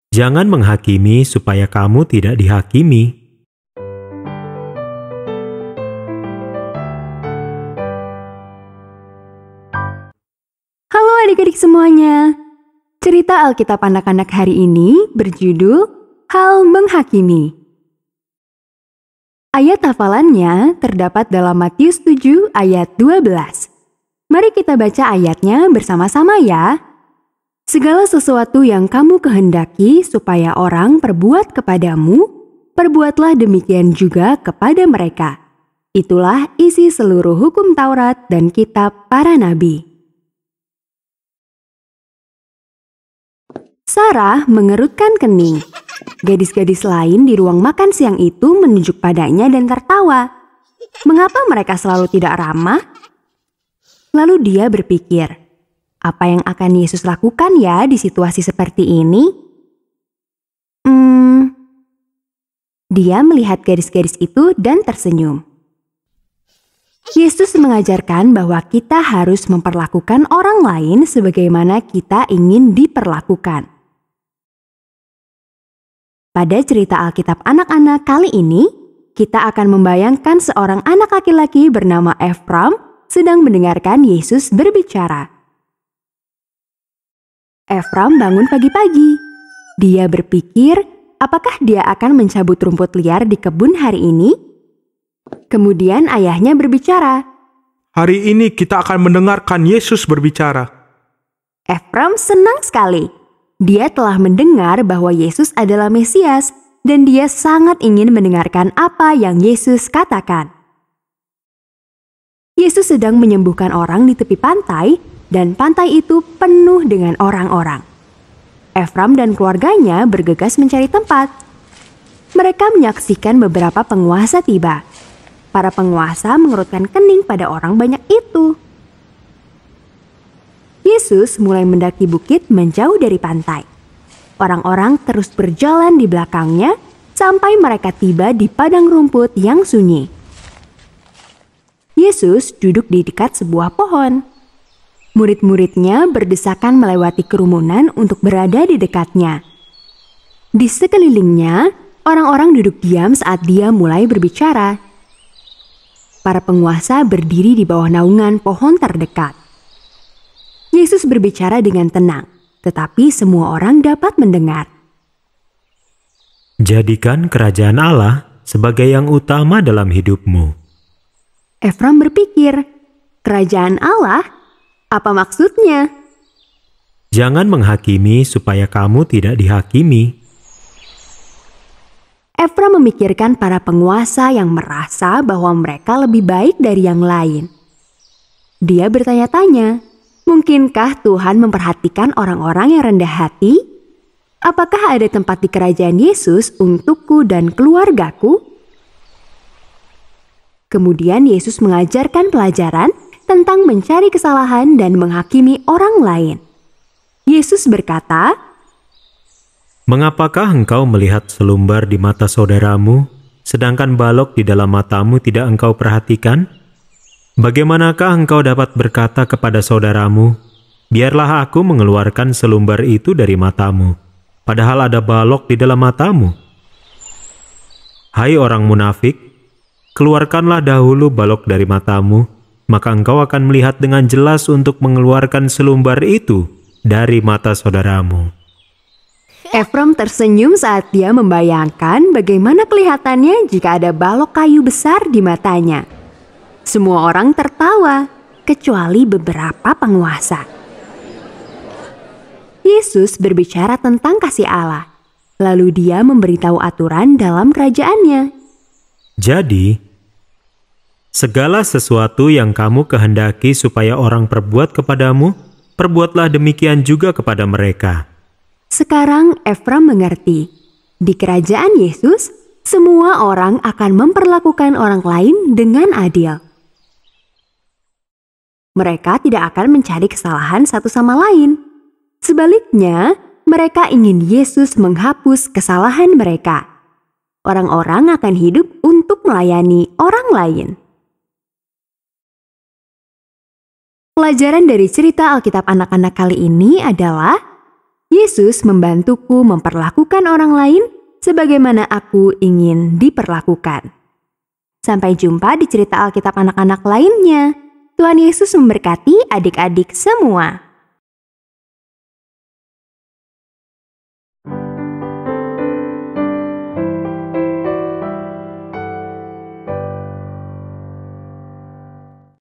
Jangan menghakimi supaya kamu tidak dihakimi. Halo adik-adik semuanya. Cerita Alkitab anak-anak hari ini berjudul Hal Menghakimi. Ayat hafalannya terdapat dalam Matius 7 ayat 12. Mari kita baca ayatnya bersama-sama ya. Segala sesuatu yang kamu kehendaki supaya orang perbuat kepadamu, perbuatlah demikian juga kepada mereka. Itulah isi seluruh hukum Taurat dan kitab para nabi. Sarah mengerutkan kening. Gadis-gadis lain di ruang makan siang itu menunjuk padanya dan tertawa. Mengapa mereka selalu tidak ramah? Lalu dia berpikir, apa yang akan Yesus lakukan ya di situasi seperti ini? Dia melihat gadis-gadis itu dan tersenyum. Yesus mengajarkan bahwa kita harus memperlakukan orang lain sebagaimana kita ingin diperlakukan. Pada cerita Alkitab anak-anak kali ini, kita akan membayangkan seorang anak laki-laki bernama Efram sedang mendengarkan Yesus berbicara. Efram bangun pagi-pagi. Dia berpikir, apakah dia akan mencabut rumput liar di kebun hari ini? Kemudian ayahnya berbicara. Hari ini kita akan mendengarkan Yesus berbicara. Efram senang sekali. Dia telah mendengar bahwa Yesus adalah Mesias dan dia sangat ingin mendengarkan apa yang Yesus katakan. Yesus sedang menyembuhkan orang di tepi pantai dan pantai itu penuh dengan orang-orang. Efram dan keluarganya bergegas mencari tempat. Mereka menyaksikan beberapa penguasa tiba. Para penguasa mengerutkan kening pada orang banyak itu. Yesus mulai mendaki bukit menjauh dari pantai. Orang-orang terus berjalan di belakangnya sampai mereka tiba di padang rumput yang sunyi. Yesus duduk di dekat sebuah pohon. Murid-muridnya berdesakan melewati kerumunan untuk berada di dekatnya. Di sekelilingnya, orang-orang duduk diam saat dia mulai berbicara. Para penguasa berdiri di bawah naungan pohon terdekat. Yesus berbicara dengan tenang, tetapi semua orang dapat mendengar. Jadikan kerajaan Allah sebagai yang utama dalam hidupmu. Efram berpikir, kerajaan Allah? Apa maksudnya? Jangan menghakimi supaya kamu tidak dihakimi. Efram memikirkan para penguasa yang merasa bahwa mereka lebih baik dari yang lain. Dia bertanya-tanya, mungkinkah Tuhan memperhatikan orang-orang yang rendah hati? Apakah ada tempat di kerajaan Yesus untukku dan keluargaku? Kemudian Yesus mengajarkan pelajaran tentang mencari kesalahan dan menghakimi orang lain. Yesus berkata, Mengapakah engkau melihat selumbar di mata saudaramu, sedangkan balok di dalam matamu tidak engkau perhatikan? Bagaimanakah engkau dapat berkata kepada saudaramu, biarlah aku mengeluarkan selumbar itu dari matamu, padahal ada balok di dalam matamu? Hai orang munafik, keluarkanlah dahulu balok dari matamu, maka engkau akan melihat dengan jelas untuk mengeluarkan selumbar itu dari mata saudaramu. Efram tersenyum saat dia membayangkan bagaimana kelihatannya jika ada balok kayu besar di matanya. Semua orang tertawa, kecuali beberapa penguasa. Yesus berbicara tentang kasih Allah, lalu dia memberitahu aturan dalam kerajaannya. Jadi, segala sesuatu yang kamu kehendaki supaya orang perbuat kepadamu, perbuatlah demikian juga kepada mereka. Sekarang Efram mengerti, di kerajaan Yesus, semua orang akan memperlakukan orang lain dengan adil. Mereka tidak akan mencari kesalahan satu sama lain. Sebaliknya, mereka ingin Yesus menghapus kesalahan mereka. Orang-orang akan hidup untuk melayani orang lain. Pelajaran dari cerita Alkitab anak-anak kali ini adalah Yesus membantuku memperlakukan orang lain sebagaimana aku ingin diperlakukan. Sampai jumpa di cerita Alkitab anak-anak lainnya. Tuhan Yesus memberkati adik-adik semua.